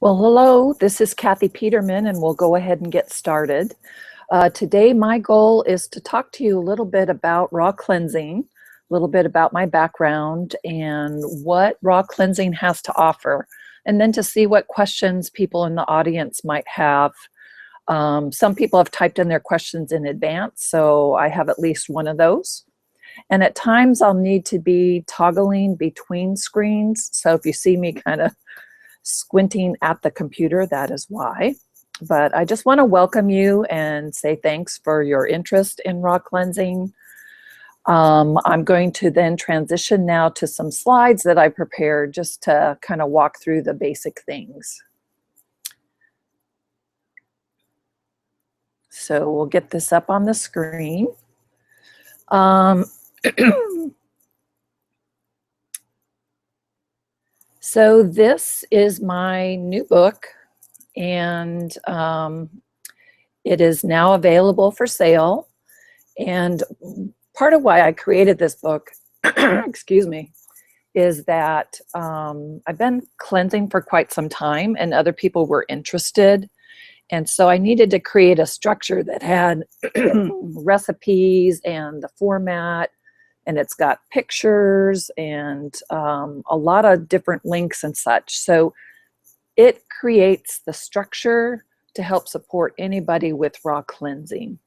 Well, hello, this is Kathy Peterman, and we'll go ahead and get started. Today, my goal is to talk to you a little bit about raw cleansing, a little bit about my background and what raw cleansing has to offer, and then to see what questions people in the audience might have. Some people have typed in their questions in advance, so I have at least one of those. And at times, I'll need to be toggling between screens, so if you see me kind of squinting at the computer, that is why. But I just want to welcome you and say thanks for your interest in raw cleansing. I'm going to then transition now to some slides that I prepared just to kind of walk through the basic things. So we'll get this up on the screen. So this is my new book, and it is now available for sale. And part of why I created this book, excuse me, is that I've been cleansing for quite some time and other people were interested. And so I needed to create a structure that had recipes and the format, and it's got pictures and a lot of different links and such. So it creates the structure to help support anybody with raw cleansing.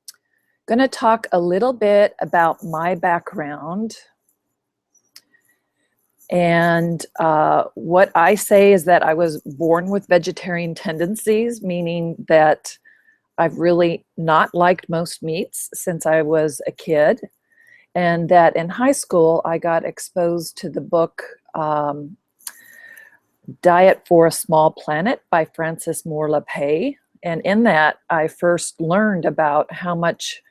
I'm going to talk a little bit about my background. And what I say is that I was born with vegetarian tendencies, meaning that I've really not liked most meats since I was a kid. And that in high school, I got exposed to the book Diet for a Small Planet by Frances Moore Lappé. And in that, I first learned about how much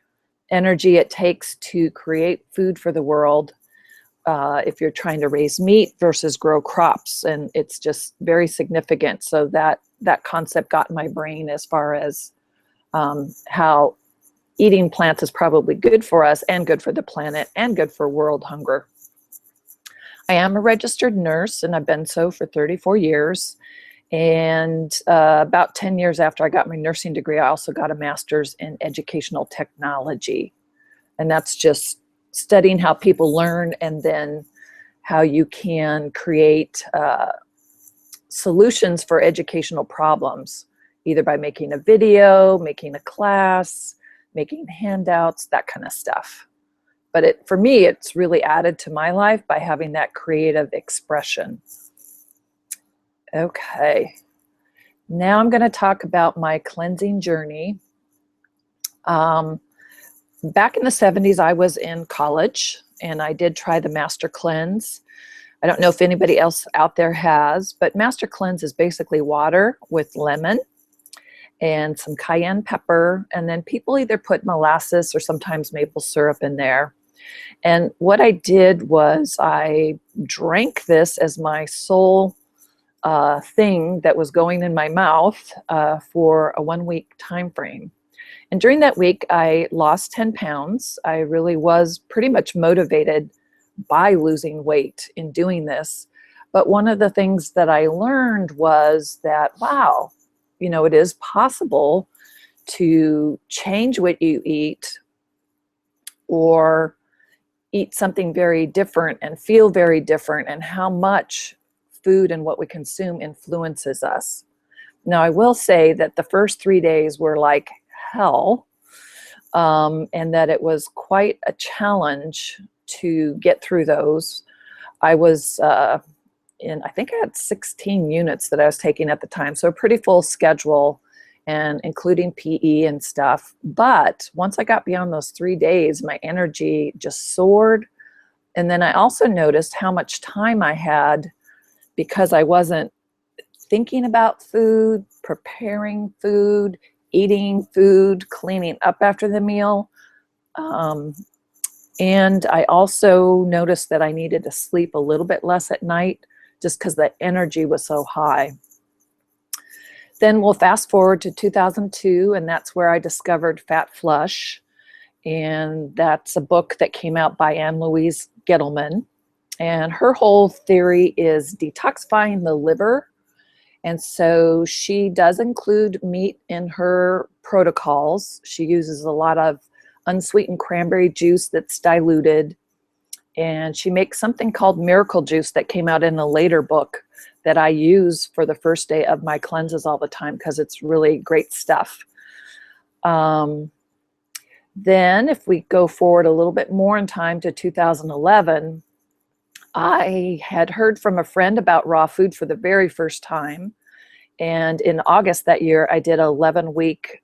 energy it takes to create food for the world if you're trying to raise meat versus grow crops. And it's just very significant. So that concept got in my brain as far as how eating plants is probably good for us and good for the planet and good for world hunger. I am a registered nurse, and I've been so for 34 years. And about 10 years after I got my nursing degree, I also got a master's in educational technology. And that's just studying how people learn and then how you can create solutions for educational problems, either by making a video, making a class, making handouts, that kind of stuff. But for me, it's really added to my life by having that creative expression. Okay, now I'm going to talk about my cleansing journey. Back in the 70s, I was in college, and I did try the Master Cleanse. I don't know if anybody else out there has, but Master Cleanse is basically water with lemon and some cayenne pepper, and then people either put molasses or sometimes maple syrup in there. And what I did was I drank this as my sole thing that was going in my mouth for a 1-week time frame. And during that week, I lost 10 pounds. I really was pretty much motivated by losing weight in doing this. But one of the things that I learned was that, wow, you know, it is possible to change what you eat or eat something very different and feel very different, and how much food and what we consume influences us. Now, I will say that the first 3 days were like hell, and that it was quite a challenge to get through those. I was I think I had 16 units that I was taking at the time, so a pretty full schedule, and including PE and stuff. But once I got beyond those 3 days, my energy just soared. And then I also noticed how much time I had because I wasn't thinking about food, preparing food, eating food, cleaning up after the meal. And I also noticed that I needed to sleep a little bit less at night just because the energy was so high. Then we'll fast forward to 2002, and that's where I discovered Fat Flush. And that's a book that came out by Anne Louise Gettleman. And her whole theory is detoxifying the liver And so she does include meat in her protocols. She uses a lot of unsweetened cranberry juice that's diluted. And she makes something called miracle juice that came out in a later book that I use for the first day of my cleanses all the time because it's really great stuff. Then if we go forward a little bit more in time to 2011, I had heard from a friend about raw food for the very first time. And in August that year, I did an 11-week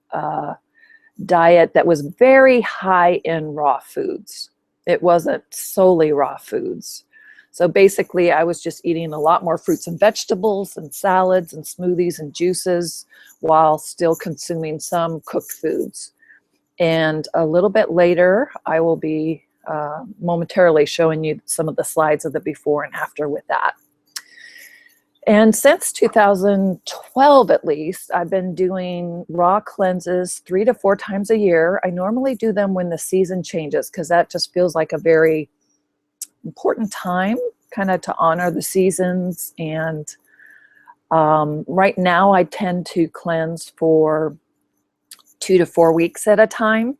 diet that was very high in raw foods. It wasn't solely raw foods. So basically, I was just eating a lot more fruits and vegetables and salads and smoothies and juices while still consuming some cooked foods. And a little bit later, I will be momentarily showing you some of the slides of the before and after with that. And since 2012, at least, I've been doing raw cleanses 3 to 4 times a year. I normally do them when the season changes because that just feels like a very important time kind of to honor the seasons. And right now I tend to cleanse for 2 to 4 weeks at a time.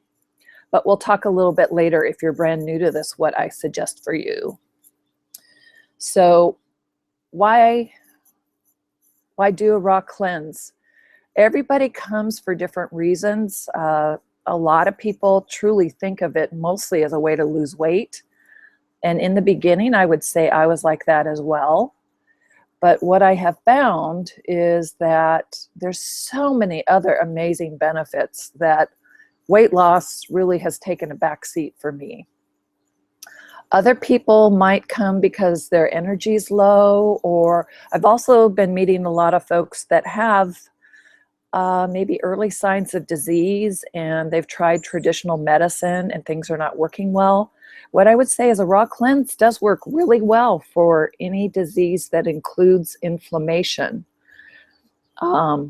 But we'll talk a little bit later, if you're brand new to this, what I suggest for you. So why do a raw cleanse? Everybody comes for different reasons. A lot of people truly think of it mostly as a way to lose weight. And in the beginning, I would say I was like that as well. But what I have found is that there's so many other amazing benefits that weight loss really has taken a back seat for me. Other people might come because their energy is low, or I've also been meeting a lot of folks that have maybe early signs of disease and they've tried traditional medicine and things are not working well. What I would say is a raw cleanse does work really well for any disease that includes inflammation.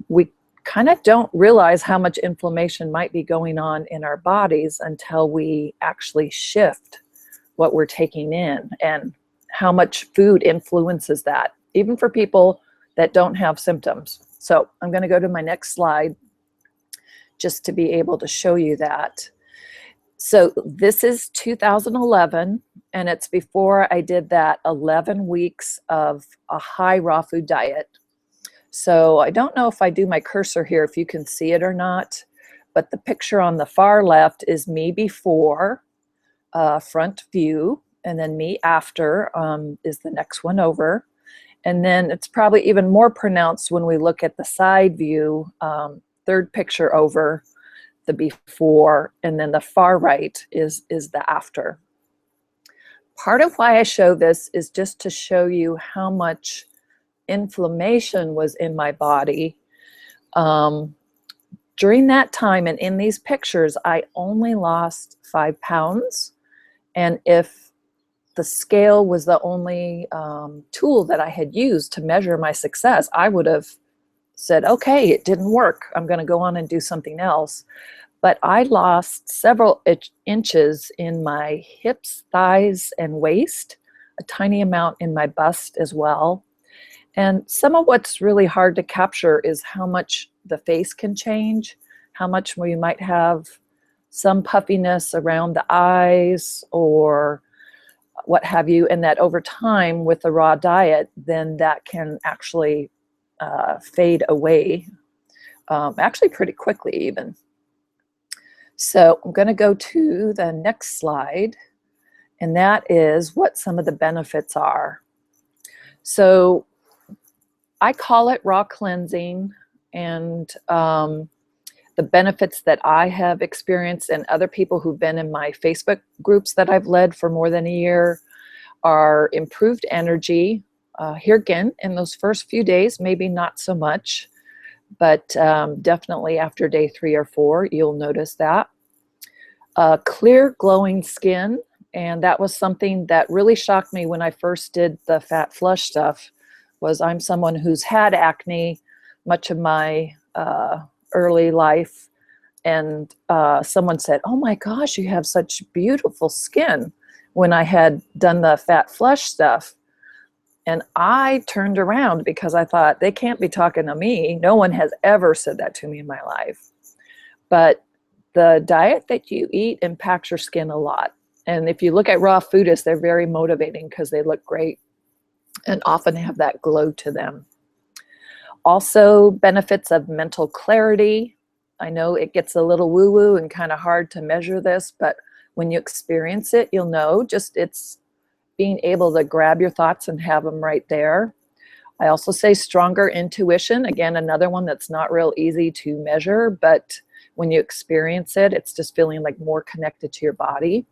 We kind of don't realize how much inflammation might be going on in our bodies until we actually shift what we're taking in and how much food influences that, even for people that don't have symptoms. So I'm going to go to my next slide just to be able to show you that. So this is 2011, and it's before I did that 11 weeks of a high raw food diet. So I don't know if I do my cursor here, if you can see it or not, but the picture on the far left is me before, front view, and then me after is the next one over. And then it's probably even more pronounced when we look at the side view, third picture over the before, and then the far right is the after. Part of why I show this is just to show you how much inflammation was in my body. During that time and in these pictures, I only lost 5 pounds. And if the scale was the only tool that I had used to measure my success, I would have said, okay, it didn't work. I'm going to go on and do something else. But I lost several inches in my hips, thighs, and waist, a tiny amount in my bust as well. And some of what's really hard to capture is how much the face can change, how much we might have some puffiness around the eyes or what have you, and that over time with the raw diet, then that can actually fade away, actually pretty quickly even. So I'm going to go to the next slide, and that is what some of the benefits are. So I call it raw cleansing, and the benefits that I have experienced and other people who've been in my Facebook groups that I've led for more than a year are improved energy. Here again, in those first few days, maybe not so much, but definitely after day 3 or 4, you'll notice that. Clear, glowing skin, and that was something that really shocked me when I first did the fat flush stuff. Was I'm someone who's had acne much of my early life, and someone said, oh my gosh, you have such beautiful skin, when I had done the fat flush stuff. And I turned around because I thought, they can't be talking to me. No one has ever said that to me in my life. But the diet that you eat impacts your skin a lot. And if you look at raw foodists, they're very motivating because they look great and often have that glow to them. Also, benefits of mental clarity. I know it gets a little woo-woo and kind of hard to measure this, but when you experience it, you'll know. Just it's being able to grab your thoughts and have them right there. I also say stronger intuition. Again, another one that's not real easy to measure, but when you experience it, it's just feeling like more connected to your body.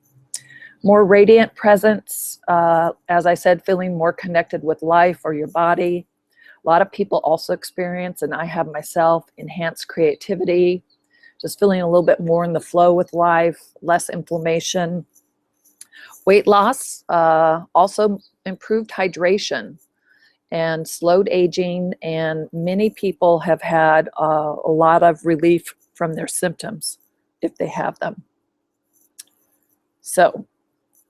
More radiant presence. As I said, feeling more connected with life or your body. A lot of people also experience, and I have myself, enhanced creativity, just feeling a little bit more in the flow with life, less inflammation. Weight loss, also improved hydration and slowed aging, and many people have had a lot of relief from their symptoms if they have them. So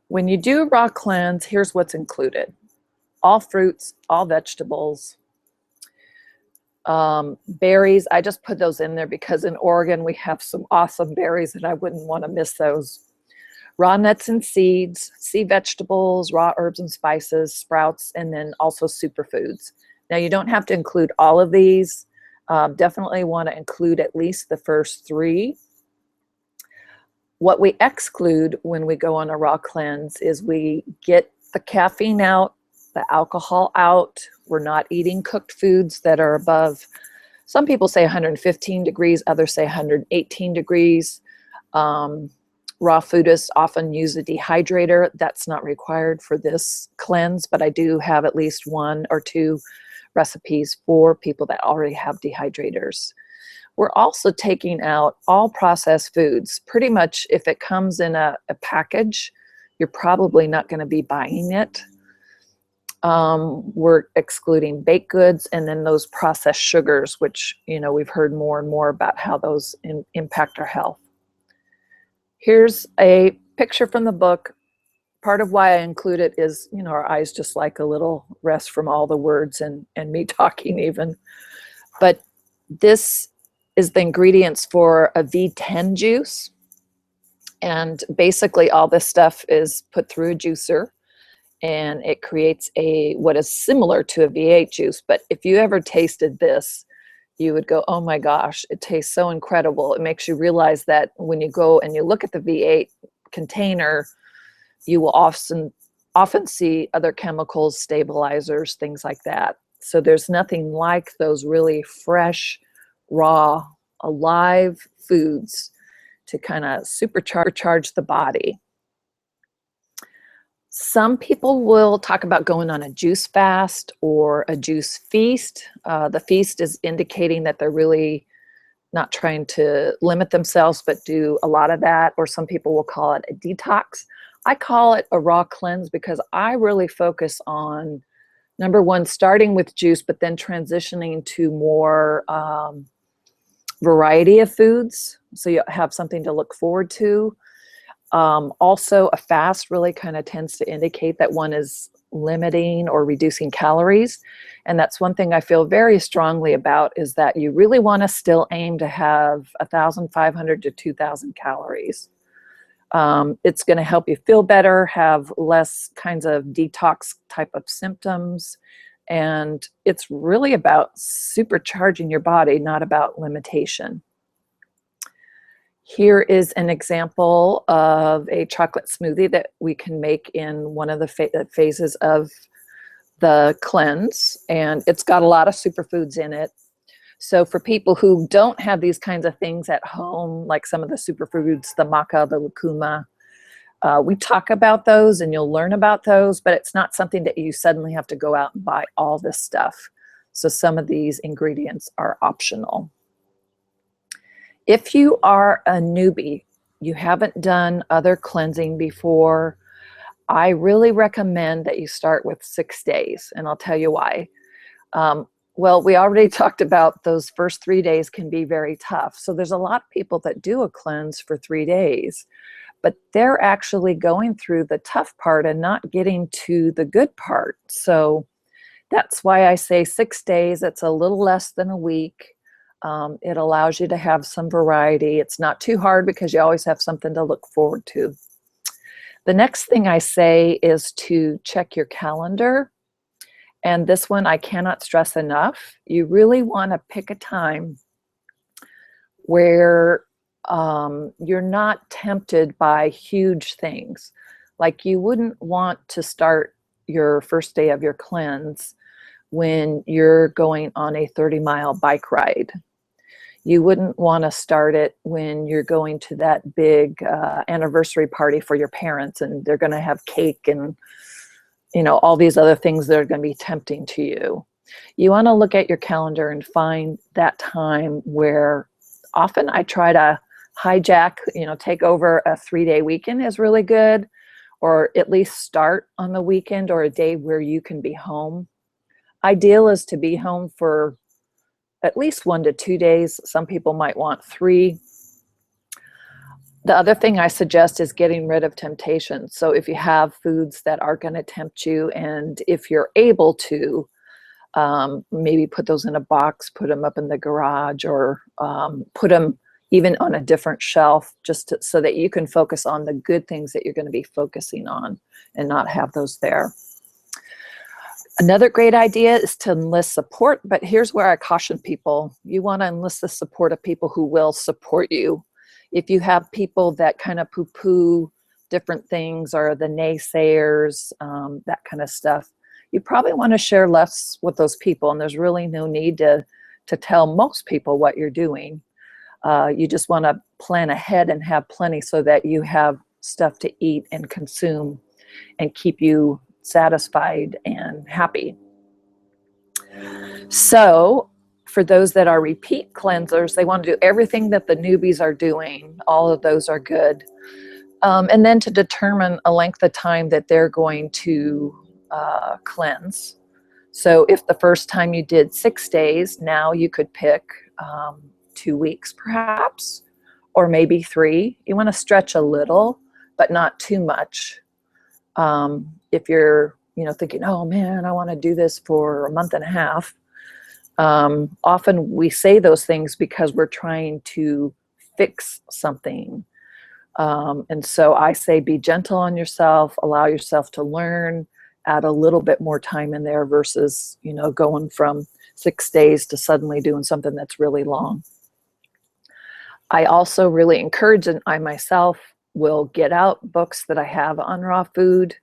when you do raw cleanse, here's what's included. All fruits, all vegetables, berries. I just put those in there because in Oregon we have some awesome berries and I wouldn't want to miss those. Raw nuts and seeds, sea vegetables, raw herbs and spices, sprouts, and then also superfoods. Now you don't have to include all of these. Definitely want to include at least the first 3. What we exclude when we go on a raw cleanse is we get the caffeine out, the alcohol out. We're not eating cooked foods that are above, some people say 115 degrees, others say 118 degrees. Raw foodists often use a dehydrator. That's not required for this cleanse, but I do have at least 1 or 2 recipes for people that already have dehydrators. We're also taking out all processed foods. Pretty much if it comes in a package, you're probably not going to be buying it. We're excluding baked goods and then those processed sugars, which, you know, we've heard more and more about how those impact our health. Here's a picture from the book. Part of why I include it is, you know, our eyes just like a little rest from all the words and me talking even. But this is the ingredients for a V10 juice. And basically all this stuff is put through a juicer and it creates what is similar to a V8 juice. But if you ever tasted this, you would go, oh my gosh, it tastes so incredible. It makes you realize that when you go and you look at the V8 container, you will often see other chemicals, stabilizers, things like that. So there's nothing like those really fresh, raw, alive foods to kind of supercharge the body. Some people will talk about going on a juice fast or a juice feast. The feast is indicating that they're really not trying to limit themselves, but do a lot of that. Or some people will call it a detox. I call it a raw cleanse because I really focus on, number one, starting with juice, but then transitioning to more variety of foods. So you have something to look forward to. Also, a fast really kind of tends to indicate that one is limiting or reducing calories. And that's one thing I feel very strongly about, is that you really want to still aim to have 1,500 to 2,000 calories. It's going to help you feel better, have less kinds of detox type of symptoms. And it's really about supercharging your body, not about limitation. Here is an example of a chocolate smoothie that we can make in one of the phases of the cleanse. And it's got a lot of superfoods in it. So for people who don't have these kinds of things at home, like some of the superfoods, the maca, the lucuma, we talk about those and you'll learn about those, but it's not something that you suddenly have to go out and buy all this stuff. So some of these ingredients are optional. If you are a newbie, you haven't done other cleansing before, I really recommend that you start with 6 days, and I'll tell you why. Well, we already talked about those first 3 days can be very tough. So there's a lot of people that do a cleanse for 3 days, but they're actually going through the tough part and not getting to the good part. So That's why I say 6 days. It's a little less than a week. It allows you to have some variety. It's not too hard because you always have something to look forward to. The next thing I say is to check your calendar. And this one I cannot stress enough. You really want to pick a time where you're not tempted by huge things. Like you wouldn't want to start your first day of your cleanse when you're going on a 30-mile bike ride. You wouldn't want to start it when you're going to that big anniversary party for your parents and they're going to have cake and, you know, all these other things that are going to be tempting to you. You want to look at your calendar and find that time where often I try to hijack, you know, take over a 3-day weekend is really good, or at least start on the weekend or a day where you can be home. Ideal is to be home for at least 1 to 2 days. Some people might want 3. The other thing I suggest is getting rid of temptation. So if you have foods that are going to tempt you, and if you're able to, maybe put those in a box, put them up in the garage, or put them even on a different shelf, just so that you can focus on the good things that you're going to be focusing on and not have those there. Another great idea is to enlist support, but here's where I caution people. You want to enlist the support of people who will support you. If you have people that kind of poo-poo different things, or the naysayers, that kind of stuff, you probably want to share less with those people, and there's really no need to tell most people what you're doing. You just want to plan ahead and have plenty so that you have stuff to eat and consume and keep you satisfied and happy. So for those that are repeat cleansers, they want to do everything that the newbies are doing. All of those are good. And then to determine a length of time that they're going to cleanse. So if the first time you did 6 days, now you could pick 2 weeks perhaps, or maybe 3. You want to stretch a little, but not too much. If you're, you know, thinking, oh man, I want to do this for a month and a half. Often we say those things because we're trying to fix something. And so I say be gentle on yourself, allow yourself to learn, add a little bit more time in there versus, you know, going from 6 days to suddenly doing something that's really long. I also really encourage, and I myself will get out books that I have on raw food.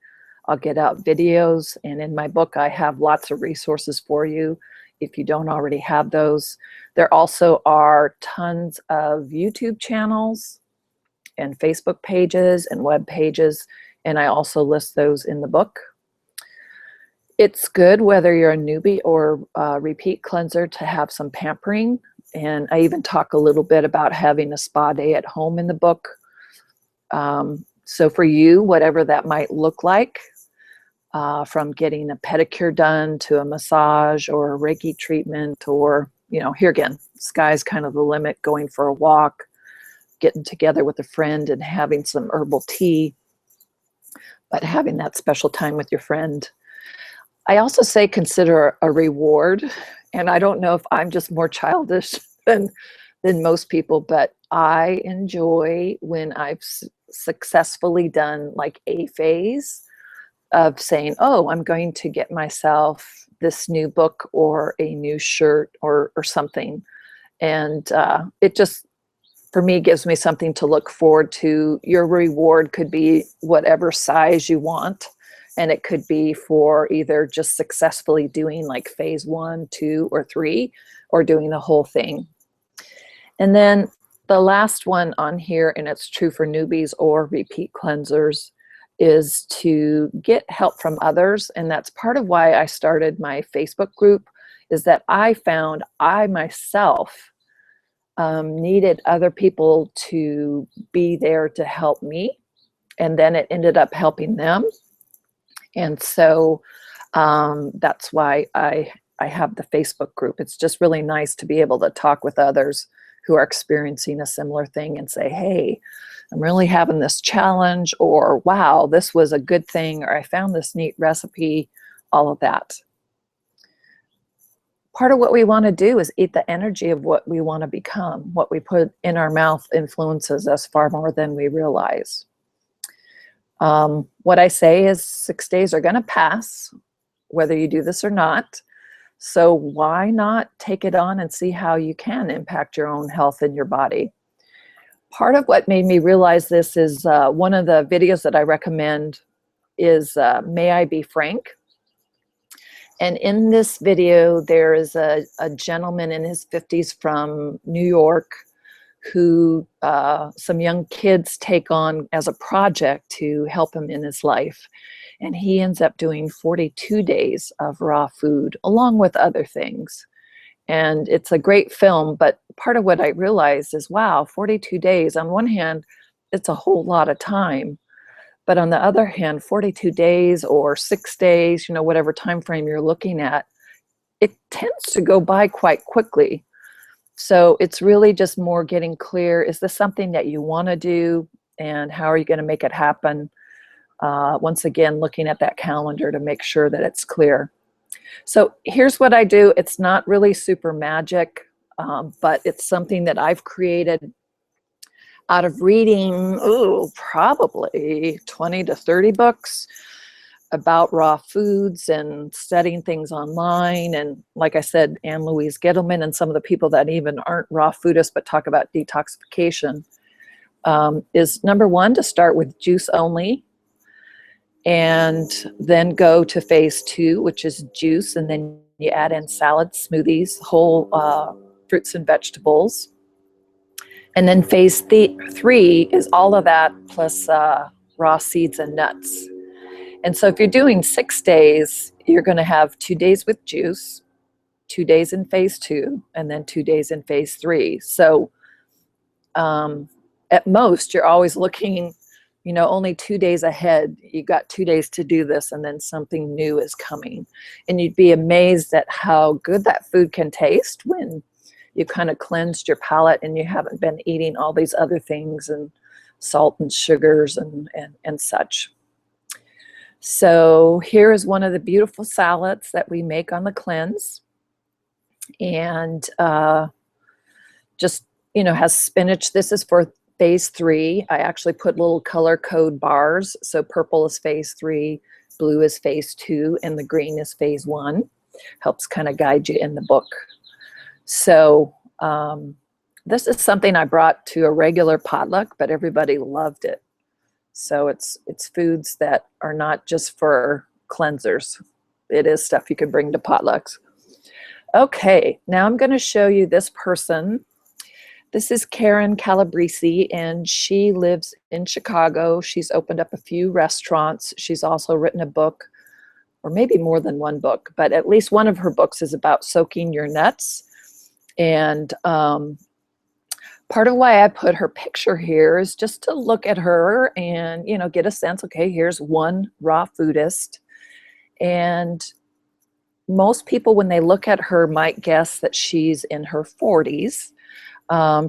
I'll get out videos, and in my book I have lots of resources for you if you don't already have those. There also are tons of YouTube channels and Facebook pages and web pages, and I also list those in the book. It's good whether you're a newbie or a repeat cleanser to have some pampering, and I even talk a little bit about having a spa day at home in the book. So for you, whatever that might look like, from getting a pedicure done to a massage or a Reiki treatment, or, you know, here again, sky's kind of the limit, going for a walk, getting together with a friend and having some herbal tea, but having that special time with your friend. I also say consider a reward, and I don't know if I'm just more childish than most people, but I enjoy when I've successfully done like a phase of saying, oh, I'm going to get myself this new book or a new shirt or something. And it just, for me, gives me something to look forward to. Your reward could be whatever size you want. And it could be for either just successfully doing like phase 1, 2, or 3, or doing the whole thing. And then the last one on here, and it's true for newbies or repeat cleansers, is to get help from others. And that's part of why I started my Facebook group, is that I found I myself needed other people to be there to help me. And then it ended up helping them. And so that's why I have the Facebook group. It's just really nice to be able to talk with others who are experiencing a similar thing and say, hey, I'm really having this challenge, or wow, this was a good thing, or I found this neat recipe, all of that. part of what we want to do is eat the energy of what we want to become. What we put in our mouth influences us far more than we realize. What I say is 6 days are going to pass, whether you do this or not. So why not take it on and see how you can impact your own health and your body? Part of what made me realize this is one of the videos that I recommend is May I Be Frank? And in this video, there is a gentleman in his 50s from New York who some young kids take on as a project to help him in his life. And he ends up doing 42 days of raw food along with other things. And it's a great film, but part of what I realized is, wow, 42 days. On one hand, it's a whole lot of time. But on the other hand, 42 days or 6 days, you know, whatever time frame you're looking at, it tends to go by quite quickly. So it's really just more getting clear, is this something that you want to do, and how are you going to make it happen? Once again, looking at that calendar to make sure that it's clear. So here's what I do. It's not really super magic, but it's something that I've created out of reading, probably 20 to 30 books about raw foods and studying things online. And like I said, Ann Louise Gittleman and some of the people that even aren't raw foodists but talk about detoxification, is number one, to start with juice only, and then go to phase 2, which is juice, and then you add in salads, smoothies, whole fruits and vegetables. And then phase 3 is all of that plus raw seeds and nuts. And so if you're doing 6 days, you're going to have 2 days with juice, 2 days in phase 2, and then 2 days in phase 3. So at most, you're always looking, you know, only 2 days ahead. You got 2 days to do this, and then something new is coming. And you'd be amazed at how good that food can taste when you kind of cleansed your palate and you haven't been eating all these other things and salt and sugars and such. So here is one of the beautiful salads that we make on the cleanse. And just, you know, has spinach. This is for phase 3. I actually put little color code bars. So purple is phase 3, blue is phase 2, and the green is phase 1. Helps kind of guide you in the book. So this is something I brought to a regular potluck, but everybody loved it. So it's foods that are not just for cleansers. It is stuff you could bring to potlucks. Okay, now I'm going to show you this person. This is Karen Calabrese, and she lives in Chicago. She's opened up a few restaurants. She's also written a book, or maybe more than one book, but at least one of her books is about soaking your nuts. And part of why I put her picture here is just to look at her and, you know, get a sense, okay, here's one raw foodist. And most people, when they look at her, might guess that she's in her 40s.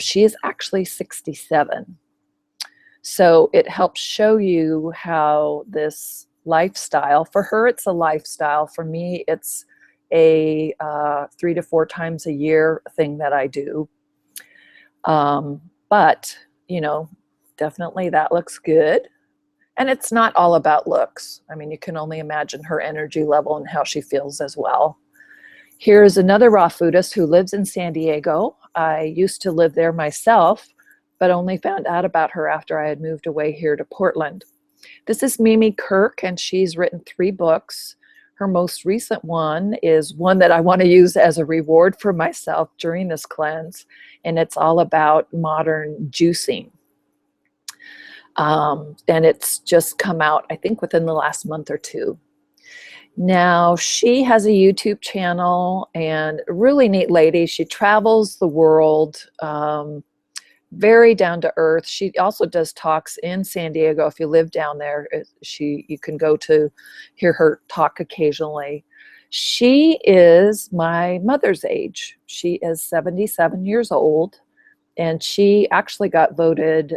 She is actually 67. So it helps show you how this lifestyle, for her, it's a lifestyle. For me, it's a 3 to 4 times a year thing that I do. But, you know, definitely that looks good. And it's not all about looks. I mean, you can only imagine her energy level and how she feels as well. Here's another raw foodist who lives in San Diego. I used to live there myself, but only found out about her after I had moved away here to Portland. This is Mimi Kirk, and she's written 3 books. Her most recent one is one that I want to use as a reward for myself during this cleanse, and it's all about modern juicing. And it's just come out, I think, within the last month or 2. Now, she has a YouTube channel, and a really neat lady. She travels the world, very down to earth. She also does talks in San Diego. If you live down there, you can go to hear her talk occasionally. She is my mother's age. She is 77 years old, and she actually got voted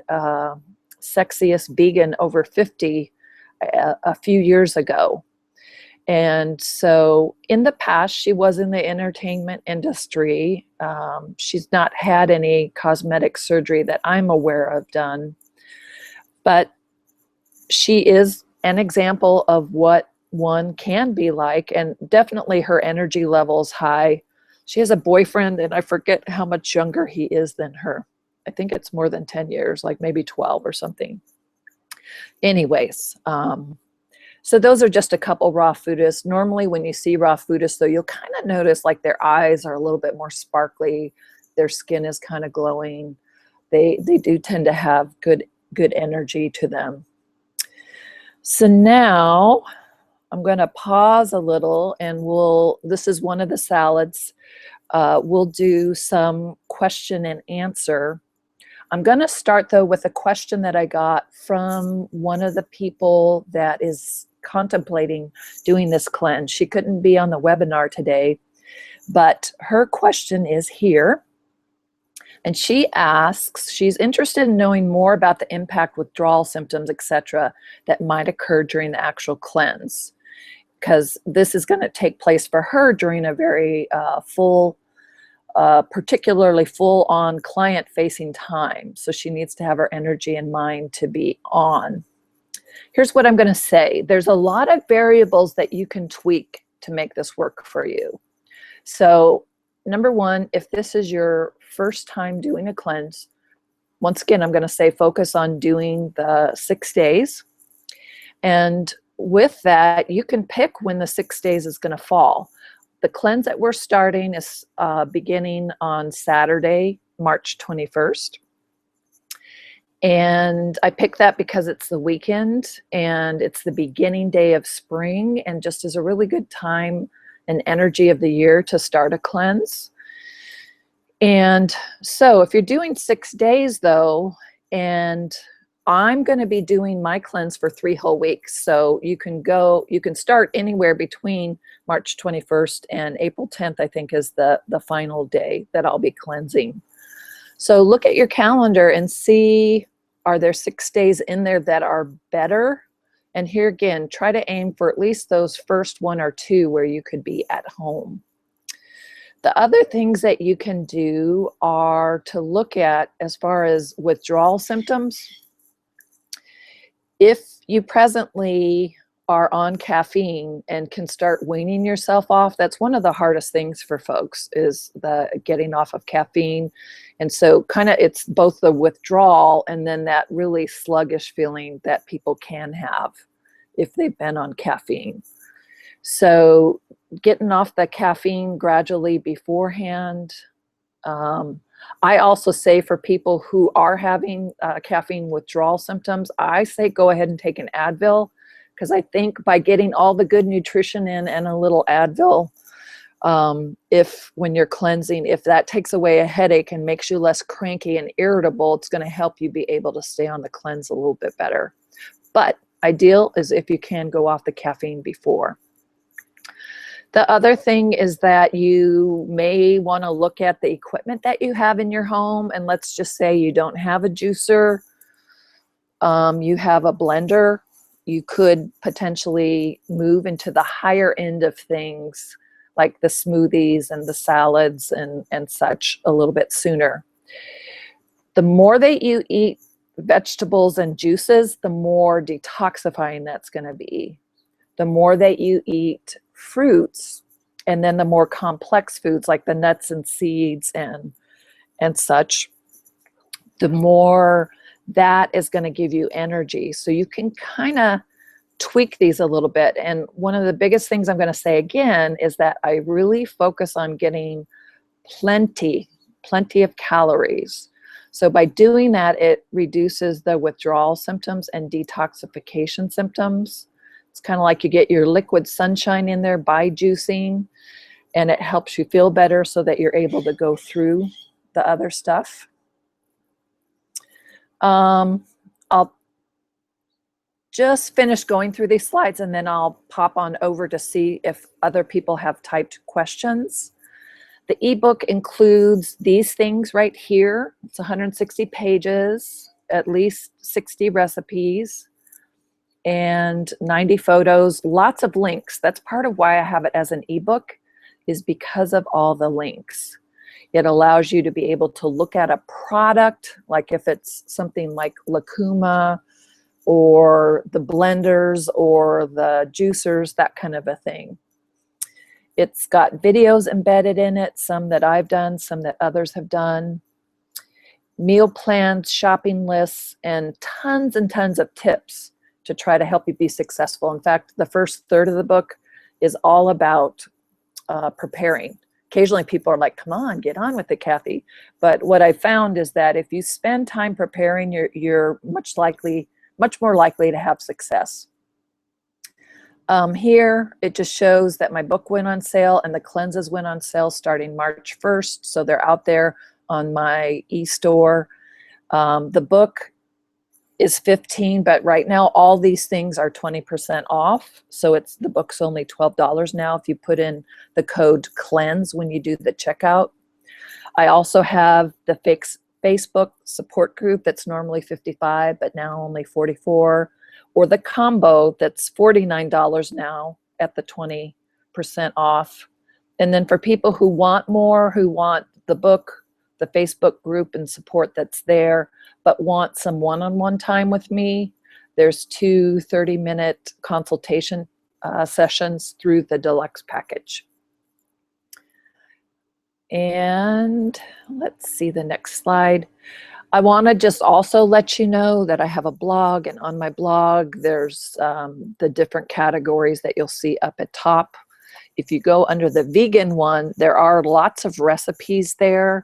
sexiest vegan over 50 a few years ago. And so in the past, she was in the entertainment industry. She's not had any cosmetic surgery that I'm aware of done, but she is an example of what one can be like, and definitely her energy level's high. She has a boyfriend, and I forget how much younger he is than her. I think it's more than 10 years, like maybe 12 or something. Anyways, so those are just a couple raw foodists. Normally when you see raw foodists, though, you'll kind of notice like their eyes are a little bit more sparkly. Their skin is kind of glowing. They do tend to have good energy to them. So now I'm going to pause a little, and this is one of the salads. We'll do some question and answer. I'm going to start, though, with a question that I got from one of the people that is contemplating doing this cleanse. She couldn't be on the webinar today, but her question is here. And she asks, she's interested in knowing more about the impact, withdrawal symptoms, etc., that might occur during the actual cleanse, because this is going to take place for her during a very particularly full-on client-facing time. So she needs to have her energy and mind to be on. Here's what I'm going to say. There's a lot of variables that you can tweak to make this work for you. So number one, if this is your first time doing a cleanse, once again, I'm going to say focus on doing the 6 days. And with that, you can pick when the 6 days is going to fall. The cleanse that we're starting is beginning on Saturday, March 21st. And I picked that because it's the weekend and it's the beginning day of spring, and just is a really good time and energy of the year to start a cleanse. And so if you're doing 6 days though, and I'm going to be doing my cleanse for 3 whole weeks. So you can start anywhere between March 21st and April 10th, I think, is the final day that I'll be cleansing. So look at your calendar and see, are there 6 days in there that are better? And here again, try to aim for at least those first 1 or 2 where you could be at home. The other things that you can do are to look at as far as withdrawal symptoms. If you presently are on caffeine and can start weaning yourself off, that's one of the hardest things for folks, is the getting off of caffeine. And so kind of it's both the withdrawal and then that really sluggish feeling that people can have if they've been on caffeine. So getting off the caffeine gradually beforehand. I also say for people who are having caffeine withdrawal symptoms, I say go ahead and take an Advil, because I think by getting all the good nutrition in and a little Advil, when you're cleansing, if that takes away a headache and makes you less cranky and irritable, it's going to help you be able to stay on the cleanse a little bit better. But ideal is if you can go off the caffeine before. The other thing is that you may want to look at the equipment that you have in your home. And let's just say you don't have a juicer, you have a blender. You could potentially move into the higher end of things like the smoothies and the salads and such a little bit sooner. The more that you eat vegetables and juices, the more detoxifying that's going to be. The more that you eat fruits, and then the more complex foods like the nuts and seeds and such, the more that is going to give you energy. So you can kind of tweak these a little bit. And one of the biggest things I'm going to say again is that I really focus on getting plenty of calories. So by doing that, it reduces the withdrawal symptoms and detoxification symptoms. It's kind of like you get your liquid sunshine in there by juicing, and it helps you feel better so that you're able to go through the other stuff. I'll just finish going through these slides and then I'll pop on over to see if other people have typed questions. The ebook includes these things right here. It's 160 pages, at least 60 recipes. and 90 photos, lots of links. That's part of why I have it as an ebook, is because of all the links. It allows you to be able to look at a product, like if it's something like Lacuma or the blenders or the juicers, that kind of a thing. It's got videos embedded in it, some that I've done, some that others have done, meal plans, shopping lists, and tons of tips to try to help you be successful. In fact, the first third of the book is all about preparing. Occasionally people are like, come on, get on with it, Kathy. But what I found is that if you spend time preparing, you're much more likely to have success. Here, it just shows that my book went on sale and the cleanses went on sale starting March 1st. So they're out there on my e-store. The book is $15, but right now all these things are 20% off. So the book's only $12 now if you put in the code CLEANSE when you do the checkout. I also have the Facebook support group that's normally $55, but now only $44, or the combo that's $49 now at the 20% off. And then for people who want more, who want the book, the Facebook group and support that's there, but want some one-on-one time with me, there's 2 30-minute consultation sessions through the deluxe package. And let's see the next slide. I want to just also let you know that I have a blog, and on my blog there's the different categories that you'll see up at top. If you go under the vegan one, there are lots of recipes there.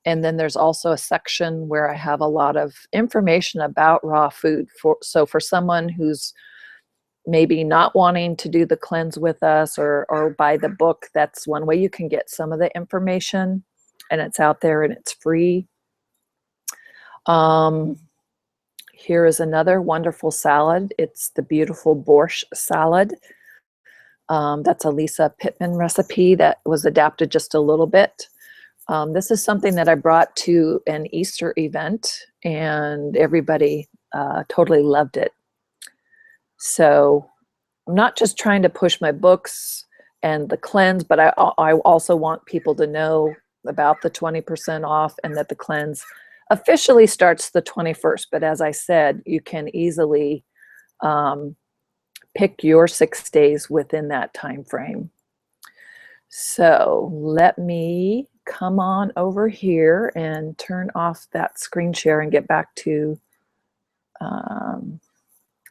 And then there's also a section where I have a lot of information about raw food. So for someone who's maybe not wanting to do the cleanse with us or buy the book, that's one way you can get some of the information, and it's out there and it's free. Here is another wonderful salad. It's the beautiful borscht salad. That's a Lisa Pittman recipe that was adapted just a little bit. This is something that I brought to an Easter event, and everybody totally loved it. So I'm not just trying to push my books and the cleanse, but I also want people to know about the 20% off and that the cleanse officially starts the 21st. But as I said, you can easily pick your 6 days within that time frame. So let me come on over here and turn off that screen share and get back to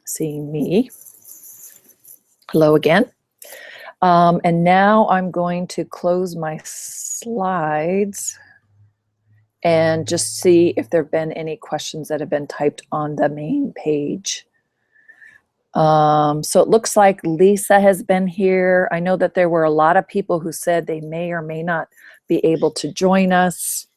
seeing me. Hello again. And now I'm going to close my slides and just see if there have been any questions that have been typed on the main page. So it looks like Lisa has been here. I know that there were a lot of people who said they may or may not be able to join us.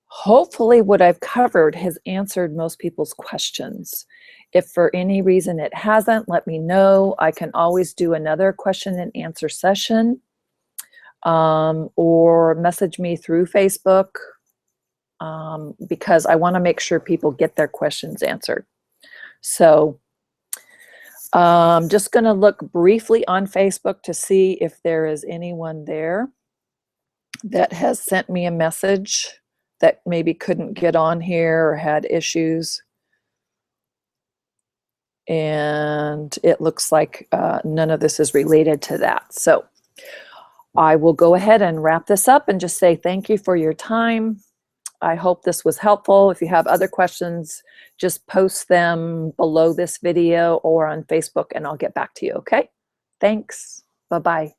Hopefully what I've covered has answered most people's questions. If for any reason it hasn't, let me know. I can always do another question and answer session, or message me through Facebook, because I want to make sure people get their questions answered. So I'm just going to look briefly on Facebook to see if there is anyone there that has sent me a message that maybe couldn't get on here or had issues. And it looks like none of this is related to that. So I will go ahead and wrap this up and just say thank you for your time. I hope this was helpful. If you have other questions, just post them below this video or on Facebook and I'll get back to you, okay? Thanks. Bye-bye.